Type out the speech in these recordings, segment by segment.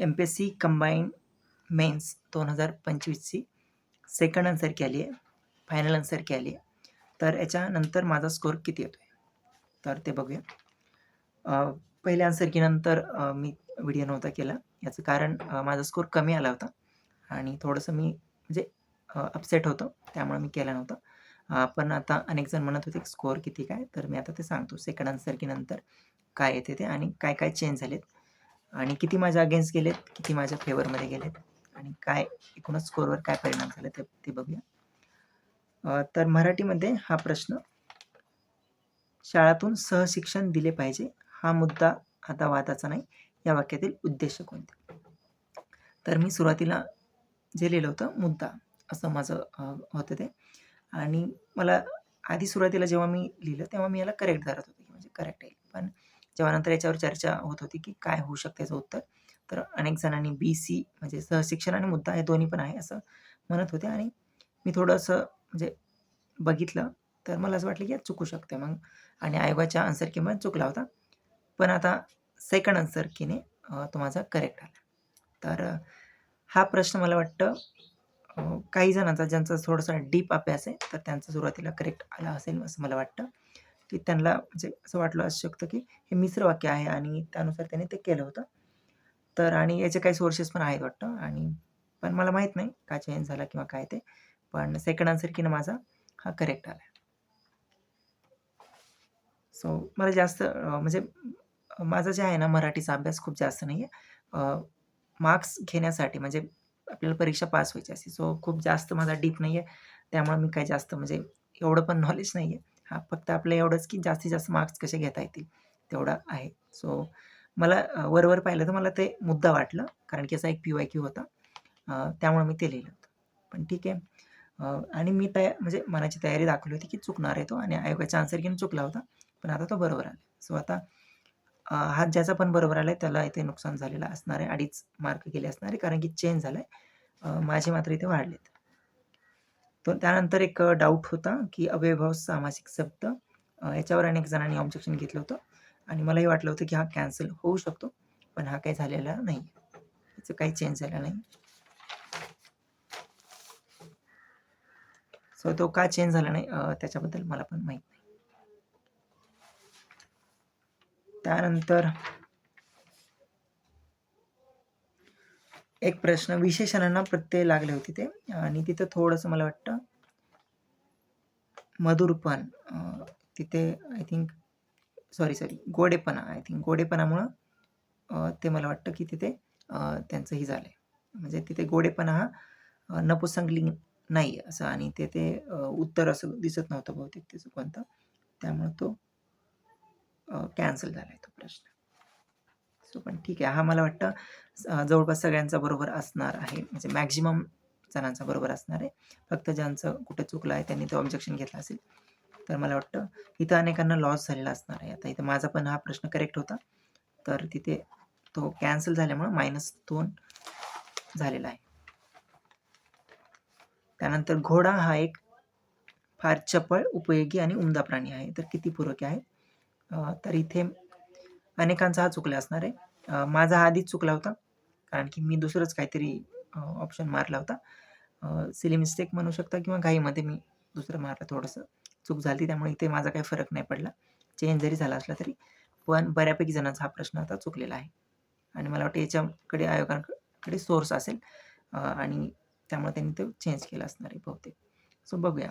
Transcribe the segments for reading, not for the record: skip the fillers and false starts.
MPSC combine mains 2025ची second answer key आली आहे, फायनल आन्सर की आली आहे. तर याच्यानंतर माझा स्कोर किती येतो आहे तर ते बघूया. पहिल्या आन्सर कीनंतर मी व्हिडिओ नव्हता केला. याचं कारण माझा स्कोर कमी आला होता आणि थोडंसं मी म्हणजे अपसेट होतो, त्यामुळे मी केला नव्हता. पण आता अनेक जण म्हणत होते स्कोर किती काय, तर मी आता ते सांगतो. सेकंड आन्सर कीनंतर काय येते ते आणि काय काय चेंज झालेत आणि किती माझ्या अगेन्स्ट गेलेत, किती माझ्या फेवरमध्ये गेलेत आणि काय एकूणच स्कोरवर काय परिणाम झाले ते बघूया. तर मराठीमध्ये हा प्रश्न, शाळातून सहशिक्षण दिले पाहिजे हा मुद्दा आता वादाचा नाही, या वाक्यातील उद्देश कोणते? तर मी सुरुवातीला जे लिहिलं होतं मुद्दा असं माझं होतं ते. आणि मला आधी सुरुवातीला जेव्हा मी लिहिलं तेव्हा मी याला करेक्ट धरत होते, म्हणजे करेक्ट येईल. पण जेव्हा नंतर याच्यावर चर्चा होत होती की काय होऊ शकते याचं उत्तर, तर अनेक जणांनी BC म्हणजे सहशिक्षण आणि मुद्दा हे दोन्ही पण आहे असं म्हणत होते आणि मी थोडंसं म्हणजे बघितलं तर मला असं वाटलं की यात चुकू शकते मग. आणि आयोगाच्या आन्सर कीमध्ये चुकला होता. पण आता सेकंड आन्सर कीने तो माझा करेक्ट आला. तर हा प्रश्न मला वाटतं काही जणांचा ज्यांचा थोडासा डीप अभ्यास आहे तर त्यांचा सुरुवातीला करेक्ट आला असेल असं मला वाटतं, की त्यांना म्हणजे असं वाटलं असू शकतं की हे मिश्र वाक्य आहे आणि त्यानुसार त्याने ते केलं होतं. तर आणि याचे काही सोर्सेस पण आहेत वाटतं आणि पण मला माहीत नाही का चेंज झाला किंवा काय ते. पण सेकंड आन्सर कीनं माझा हा करेक्ट आला. सो मला जास्त म्हणजे माझं जे आहे ना मराठीचा अभ्यास खूप जास्त नाही आहे. मार्क्स घेण्यासाठी म्हणजे आपल्याला परीक्षा पास व्हायची असते. सो खूप जास्त माझा डीप नाही आहे. त्यामुळे मी काही जास्त म्हणजे एवढं पण नॉलेज नाही आहे. हां, फक्त आपलं एवढंच की जास्तीत जास्त मार्क्स कसे घेता येतील तेवढं आहे. सो मला वर पाहिलं तर मला ते मुद्दा वाटलं कारण की असा एक PYQ होता. त्यामुळे मी ते लिहिलं होतं. पण ठीक आहे. आणि मी म्हणजे मनाची तयारी दाखवली होती की चुकणार आहे तो आणि आयोगाच्या आन्सर कीने चुकला होता. पण आता तो बरोबर आला. सो आता हा ज्याचा पण बरोबर आलाय त्याला इथे नुकसान झालेलं असणार आहे. 2.5 मार्क गेले असणार आहे कारण की चेंज झालाय. माझे मात्र इथे वाढलेत. तर त्यानंतर एक डाऊट होता की अव्ययभाव सामासिक शब्द याच्यावर अनेक जणांनी ऑब्जेक्शन घेतलं होतं आणि मलाही वाटलं होतं की हा कॅन्सल होऊ शकतो. पण हा काही झालेला नाही. याचं काही चेंज झालं नाही. सो तो का चेंज झाला नाही त्याच्याबद्दल मला पण माहीत नाही. त्यानंतर एक प्रश्न, विशेषणांना प्रत्यय लागले होते ते आणि तिथं थोडंसं मला वाटतं मधुरपण तिथे आय थिंक सॉरी गोडेपणा आय थिंक गोडेपणामुळं ते मला वाटतं की तिथे त्यांचं हे झालं आहे. म्हणजे तिथे गोडेपणा हा नपुंसकलिंग नाही असं आणि ते उत्तर असं दिसत नव्हतं बहुतेक त्याचं कोणतं. त्यामुळं तो कॅन्सल झाला आहे तो प्रश्न. सो पण ठीक आहे. हा मला वाटतं जवळपास सगळ्यांचा बरोबर असणार आहे. म्हणजे मॅक्सिमम जणांचा बरोबर असणार आहे. फक्त ज्यांचं कुठे चुकलं आहे त्यांनी तो ऑब्जेक्शन घेतला असेल. तर मला वाटतं इथं अनेकांना लॉस झालेला असणार आहे. आता इथं माझा पण हा प्रश्न करेक्ट होता. तर तिथे तो कॅन्सल झाल्यामुळं -2 झालेला आहे. त्यानंतर घोडा हा एक फार चपळ, उपयोगी आणि उमदा प्राणी आहे. तर किती पूरक आहे? तर इथे अनेकांचा हा चुकला असणार आहे. माझा हा आधीच चुकला होता. कारण की मी दुसरंच काहीतरी ऑप्शन मारला होता. सिली मिस्टेक म्हणू शकता किंवा घाईमध्ये मी दुसरं मारलं थोडंसं. चूक झाली त्यामुळे इथे माझा काही फरक नाही पडला. चेंज जरी झाला असला तरी. पण बऱ्यापैकी जणांचा हा प्रश्न आता चुकलेला आहे. आणि मला वाटतं याच्याकडे आयोगाकडे सोर्स असेल आणि त्यामुळे त्यांनी ते चेंज केलं असणार आहे बहुतेक. सो बघूया.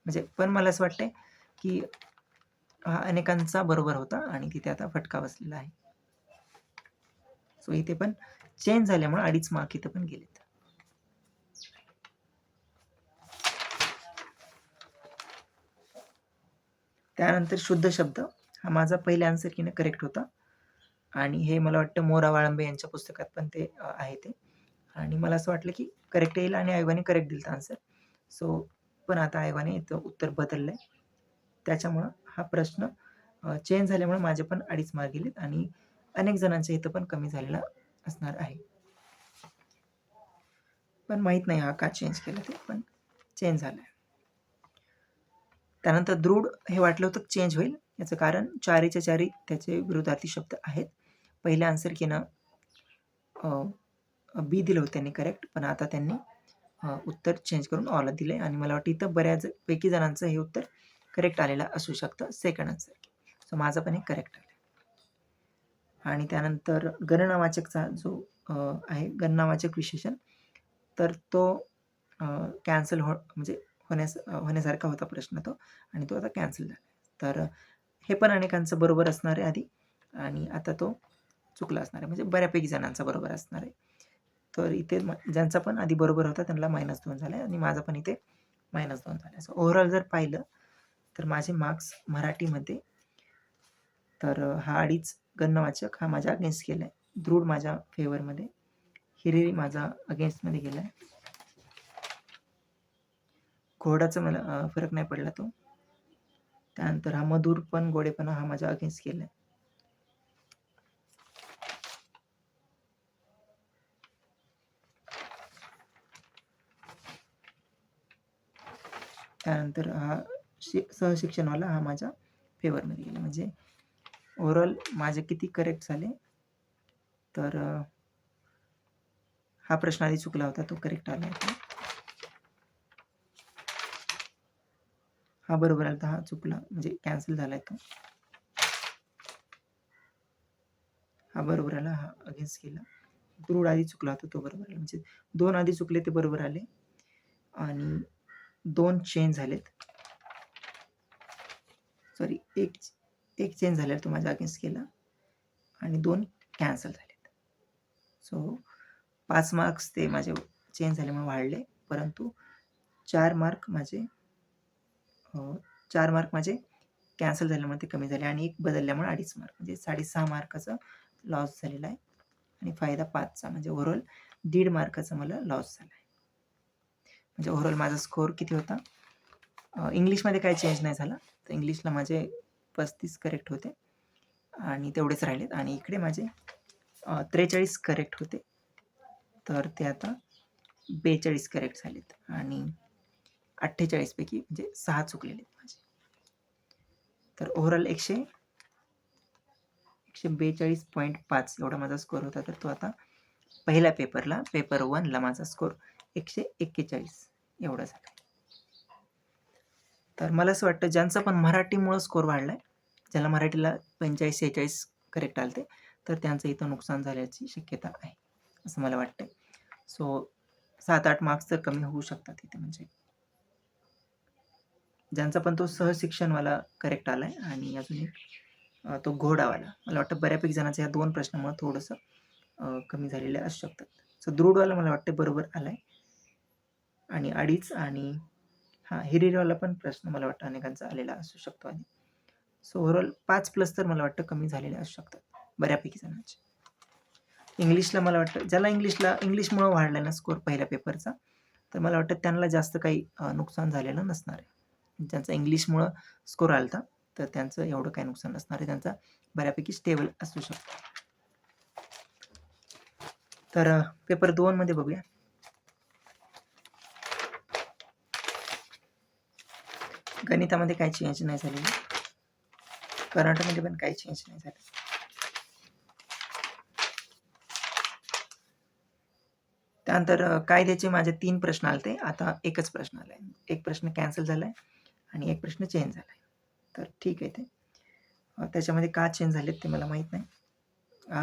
म्हणजे पण मला असं वाटतंय की हा अनेकांचा बरोबर होता आणि तिथे आता फटका बसलेला आहे. सो इथे पण चेंज झाल्यामुळे 2.5 मार्क इथे पण गेलेत. त्यानंतर शुद्ध शब्द हा माझा पहिल्या आन्सर कीने करेक्ट होता आणि हे मला वाटतं मोरा वाळंबे यांच्या पुस्तकात पण ते आहे ते आणि मला असं वाटलं की करेक्ट येईल आणि आयोगाने करेक्ट दिलं आन्सर. सो पण आता आयोगाने इथं उत्तर बदललंय. त्याच्यामुळं हा प्रश्न चेंज झाल्यामुळे माझे पण 2.5 मार्क गेलेत आणि अनेक जणांच्या इथं पण कमी झालेला असणार आहे. पण माहीत नाही हा का चेंज केला ते पण चेंज झालाय. त्यानंतर दृढ हे वाटलं होतं चेंज होईल. याचं कारण चारीच्या चारी त्याचे विरुद्धार्थी शब्द आहेत. पहिल्या आन्सर कीनं बी दिलं होतं त्यांनी करेक्ट, पण आता त्यांनी उत्तर चेंज करून ऑला दिलं आहे आणि मला वाटतं इथं बऱ्याचपैकी जणांचं हे उत्तर करेक्ट आलेलं असू शकतं सेकंड आन्सर. सो माझं पण हे करेक्ट आलं. आणि त्यानंतर गणनावाचकचा जो आहे गणनावाचक विशेषण, तर तो कॅन्सल म्हणजे होण्यासारखा होता प्रश्न तो आणि तो आता कॅन्सल झाला. तर हे पण अनेकांचं बरोबर असणार आहे आधी आणि आता तो चुकला असणार आहे, म्हणजे बऱ्यापैकी जणांचा बरोबर असणार आहे. तर इथे ज्यांचा पण आधी बरोबर होता त्यांना -2 झाले आणि माझा पण इथे -2 झाले. सो ओव्हरऑल जर पाहिलं तर माझे मार्क्स मराठीमध्ये तर हा 2.5 गणनावाचक हा माझ्या अगेन्स्ट गेला आहे. दृढ माझ्या फेवरमध्ये, हिरिरी माझा अगेन्स्टमध्ये गेला आहे. घोडाचा मला फरक नाही पडला तो. त्यानंतर हा मधुर पण गोडेपणा हा माझ्या अगेन्स्ट गेला आहे. त्यानंतर हा सहशिक्षणवाला हा माझ्या फेवरमध्ये गेला. म्हणजे ओव्हरऑल माझे किती करेक्ट झाले, तर हा प्रश्न आधी चुकला होता तो करेक्ट आला होता. हा बरोबर आला, हा चुकला म्हणजे कॅन्सल झाला तो. हा बरोबर आला, हा अगेन्स्ट गेला. दृढ आधी चुकला होता तो बरोबर आला. म्हणजे 2 आधी चुकले ते बरोबर आले आणि 2 चेंज झालेत. सॉरी एक चेंज झालेला तो माझ्या अगेन्स्ट गेला आणि 2 कॅन्सल झालेत. सो 5 मार्क्स ते माझे चेंज झाल्यामुळे वाढले, परंतु 4 मार्क माझे कॅन्सल झाल्यामुळे ते कमी झाले आणि एक बदलल्यामुळे 2.5 मार्क म्हणजे 6.5 मार्काचा लॉस झालेला आहे आणि फायदा 5चा म्हणजे ओव्हरऑल 1.5 मार्काचा मला लॉस झाला आहे. म्हणजे ओव्हरऑल माझा स्कोअर किती होता? इंग्लिशमध्ये काही चेंज नाही झाला, तर इंग्लिशला माझे 35 करेक्ट होते आणि तेवढेच राहिलेत आणि इकडे माझे 43 करेक्ट होते, तर ते आता 42 करेक्ट झालेत आणि 48 पैकी म्हणजे 6 चुकलेले आहेत माझे. तर ओव्हरऑल 142.5 एवढा माझा स्कोअर होता. तर तो आता पहिल्या पेपरला, पेपर 1ला माझा स्कोअर 141 एवढा झाला. तर मला असं वाटतं ज्यांचा पण मराठीमुळं स्कोअर वाढला आहे, ज्याला मराठीला 45-46 करेक्ट आले तर त्यांचं इथं नुकसान झाल्याची शक्यता आहे असं मला वाटतं. सो 7-8 मार्क्स तर कमी होऊ शकतात इथे. म्हणजे ज्यांचा पण तो सहशिक्षणवाला करेक्ट आला आहे आणि अजून एक तो घोडावाला, मला वाटतं बऱ्यापैकी जणांच्या ह्या 2 प्रश्नामुळे थोडंसं कमी झालेले असू शकतात. सो दृढवाला मला वाटतं बरोबर आला आहे आणि 2.5 आणि हिरिरीवाला पण प्रश्न मला वाटतं अनेकांचा आलेला असू शकतो आधी. सो ओव्हरऑल 5+ तर मला वाटतं कमी झालेले असू शकतात बऱ्यापैकी जणांचे. इंग्लिशला मला वाटतं ज्याला इंग्लिशमुळं वाढला ना स्कोअर पहिल्या पेपरचा, तर मला वाटतं त्यांना जास्त काही नुकसान झालेलं नसणार आहे. ज्यांचा इंग्लिशमुळं स्कोअर आला होता, तर त्यांचं एवढं काही नुकसान नसणार आहे. त्यांचा बऱ्यापैकी स्टेबल असू शकतो. तर पेपर 2 मध्ये बघूया. गणितामध्ये काही चेंज नाही झालेली, करंटमध्ये पण काही चेंज नाही झाले. त्यानंतर कायद्याचे माझे 3 प्रश्न आले, आता एकच प्रश्न आला आहे. एक प्रश्न कॅन्सल झाला आहे आणि एक प्रश्न चेंज झाला आहे. तर ठीक आहे ते. त्याच्यामध्ये का चेंज झालेत ते मला माहीत नाही.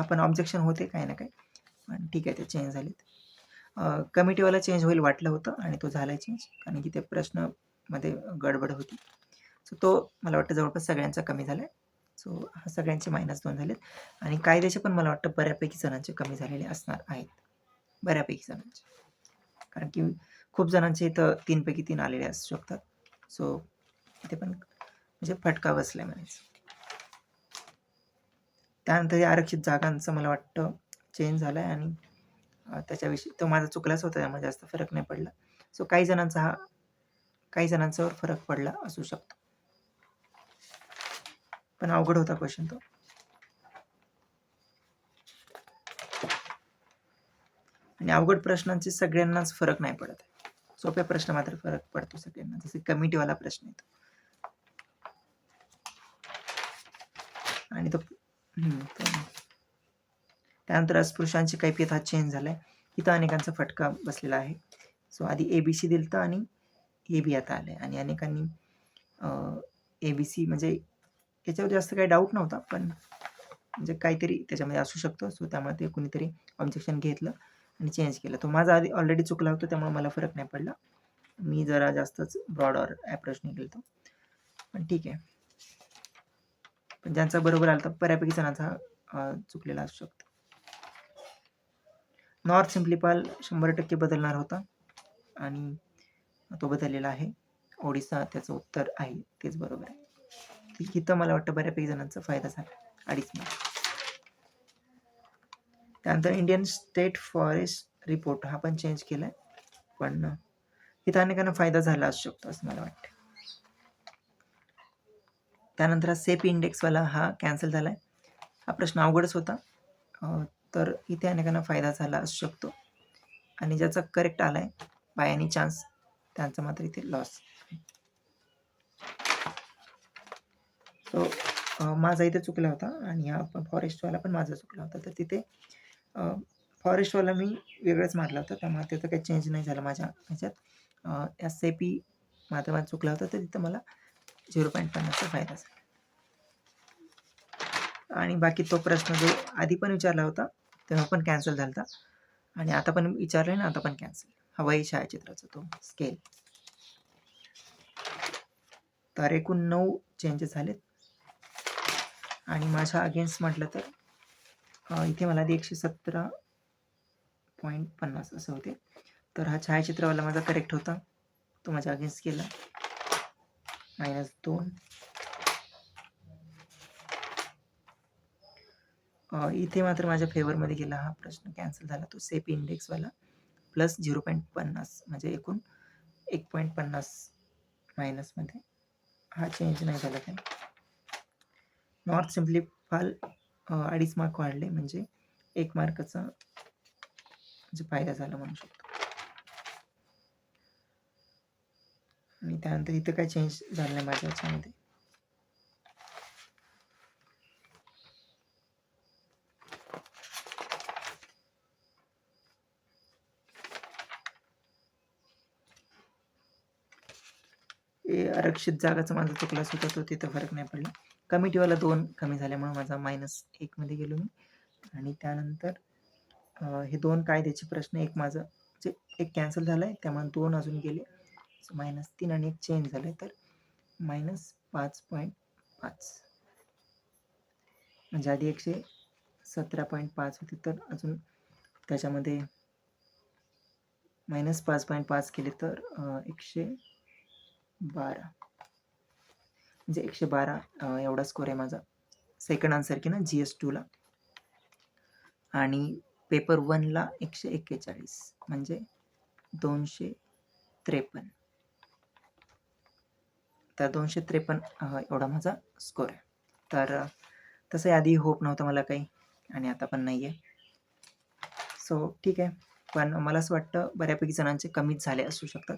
पण ऑब्जेक्शन होते काही ना काही, पण ठीक आहे ते चेंज झालेत. कमिटीवाला चेंज होईल वाटलं होतं आणि तो झाला चेंज, कारण की ते प्रश्नमध्ये गडबड होती. सो तो मला वाटतं जवळपास सगळ्यांचा कमी झाला आहे. सो हा सगळ्यांचे -2 झालेत आणि कायद्याचे पण मला वाटतं बऱ्यापैकी जणांचे कमी झालेले असणार आहेत. बऱ्यापैकी जणांचे. कारण की खूप जणांचे इथं 3 पैकी 3 आलेले असू शकतात. सो इथे पण म्हणजे फटका बसलाय म्हणायचं. त्यानंतर या आरक्षित जागांचं मला वाटतं चेंज झाला आहे आणि त्याच्याविषयी तो माझा चुकलाच होता, त्यामुळे जास्त फरक नाही पडला. सो काही जणांच्यावर फरक पडला असू शकतो. पण अवघड होता क्वेश्चन तो. आणि अवघड प्रश्नांचे सगळ्यांनाच फरक नाही पडत. सोप्या प्रश्न मात्र फरक पडतो सगळ्यांना, जसे कमिटीवाला प्रश्न येतो. आणि तो त्यानंतर अस्पृश्यांची कैफियत हा चेंज झाला आहे. इथं अनेकांचा फटका बसलेला आहे. सो आधी ABC दिलं होतं आणि AB आता आलं आहे आणि अनेकांनी ABC म्हणजे याच्यावर जास्त काही डाऊट नव्हता, पण म्हणजे काहीतरी त्याच्यामध्ये असू शकतं. सो त्यामुळे ते कुणीतरी ऑब्जेक्शन घेतलं आणि चेंज केलं. तो माझा आधी ऑलरेडी चुकला होता, त्यामुळे मला फरक नाही पडला. मी जरा जास्तच ब्रॉडर ॲप्रोचने केलं होतं, पण ठीक आहे. पण ज्यांचा बरोबर आला तर बऱ्यापैकी जणांचा चुकलेला असू शकतो. नॉर्थ सिम्प्लिफाय 100% बदलणार होता आणि तो बदललेला आहे. ओडिसा त्याचं उत्तर आहे, तेच बरोबर आहे. इथं मला वाटतं बऱ्यापैकी जणांचा फायदा झाला 2.5 मार्क. त्यानंतर इंडियन स्टेट फॉरेस्ट रिपोर्ट हा पण चेंज केला आहे, पण इथं अनेकांना फायदा झाला असू शकतो असं मला वाटतं. त्यानंतर हा सेपी इंडेक्सवाला हा कॅन्सल झाला आहे. हा प्रश्न अवघडच होता, तर इथे अनेकांना फायदा झाला असू शकतो आणि ज्याचा करेक्ट आला आहे बाय एनी चान्स त्यांचा मात्र इथे लॉस. सो माझा इथे चुकला होता आणि हा फॉरेस्टवाला पण माझा चुकला होता. तर तिथे फॉरेस्टवाला मी वेगळंच मारला होता, त्यामुळे त्याचं काही चेंज नाही झालं माझ्या ह्याच्यात. SAP मात्र माझा चुकला होता, तर तिथं मला 0.50चा फायदा झाला. आणि बाकी तो प्रश्न जो आधी पण विचारला होता तेव्हा पण कॅन्सल झाला होता आणि आता पण विचारला आहे ना, आता पण कॅन्सल. हवाई छायाचित्राचा तो स्केल. तर एकूण 9 चेंजेस झालेत आणि माझ्या अगेन्स्ट म्हटलं तर इथे मला आधी 117.50 असं होते. तर हा छायाचित्रवाला माझा करेक्ट होता, तो माझ्या अगेन्स्ट केला -2. इथे मात्र माझ्या फेवरमध्ये गेला. हा प्रश्न कॅन्सल झाला. तो सेपी इंडेक्सवाला प्लस 0.50 म्हणजे एकूण 1.50 मायनसमध्ये हा चेंज नाही झाला काही. नॉर्थ सिम्प्लिफाय 2.5 मार्क वाढले, म्हणजे 1 मार्काचा म्हणजे फायदा झाला म्हणू शकतो. आणि त्यानंतर इथं काही चेंज झालं नाही माझ्या याच्यामध्ये. आरक्षित जागाचा माझा चुकलाच होता, तो तिथं फरक नाही पडला. कमिटीवाला 2 कमी झाल्यामुळे माझा -1 मध्ये गेलो मी. आणि त्यानंतर हे 2 कायद्याचे प्रश्न, एक माझं म्हणजे एक कॅन्सल झाला आहे, त्यामुळे 2 अजून गेले. -3 आणि एक चेंज झालं आहे, तर -5.5 म्हणजे आधी 117.5 होते, तर अजून त्याच्यामध्ये -5.5 केले तर 112 म्हणजे 112 एवढा स्कोर आहे माझा. सेकंड आन्सर की ना GS2ला. आणि पेपर 1ला 141 म्हणजे 253. तर 253 एवढा माझा स्कोर आहे. तर तसं आधी होप नव्हतं मला काही आणि आता पण नाही आहे. सो ठीक आहे, पण मला असं वाटतं बऱ्यापैकी जणांचे कमीच झाले असू शकतात.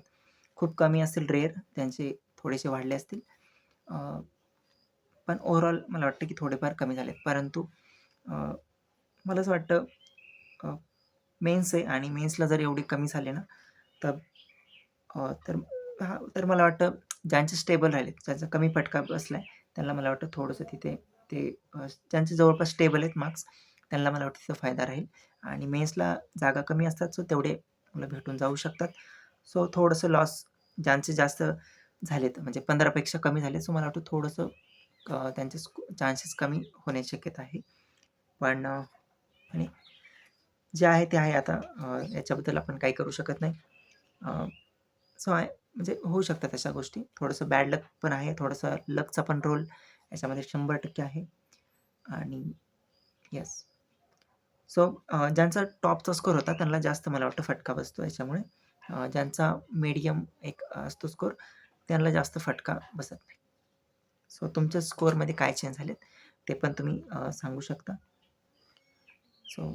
खूप कमी असतील रेअर, त्यांचे थोडेसे वाढले असतील. पण ओव्हरऑल मला वाटतं की थोडेफार कमी झालेत. परंतु मला असं वाटतं मेन्स आहे आणि मेन्सला जर एवढे कमी झाले ना, तर तर मला वाटतं ज्यांचे स्टेबल राहिलेत, ज्यांचा कमी फटका बसला आहे, त्यांना मला वाटतं थोडंसं तिथे ते ज्यांचे जवळपास स्टेबल आहेत मार्क्स, त्यांना मला वाटतं तिथं फायदा राहील. आणि मेन्सला जागा कमी असतात, सो तेवढे मला भेटून जाऊ शकतात. सो थोडंसं लॉस ज्यांचे जास्त झालेत, म्हणजे 15पेक्षा कमी झाले, सो मला वाटतं थोडंसं त्यांचे चान्सेस कमी होण्याची शक्यता आहे. पण आणि जे आहे ते आहे आता, याच्याबद्दल आपण काही करू शकत नाही. सो म्हणजे होऊ शकतात अशा गोष्टी. थोडंसं बॅड लक पण आहे, थोडंसं लकचा पण रोल याच्यामध्ये 100% आहे. आणि येस, सो ज्यांचा टॉपचा स्कोर होता त्यांना जास्त मला वाटतं फटका बसतो याच्यामुळे. ज्यांचा मीडियम एक असतो स्कोर, त्यांना जास्त फटका बसत नाही. सो तुमच्या स्कोअरमध्ये काय चेंज झालेत ते पण तुम्ही सांगू शकता. सो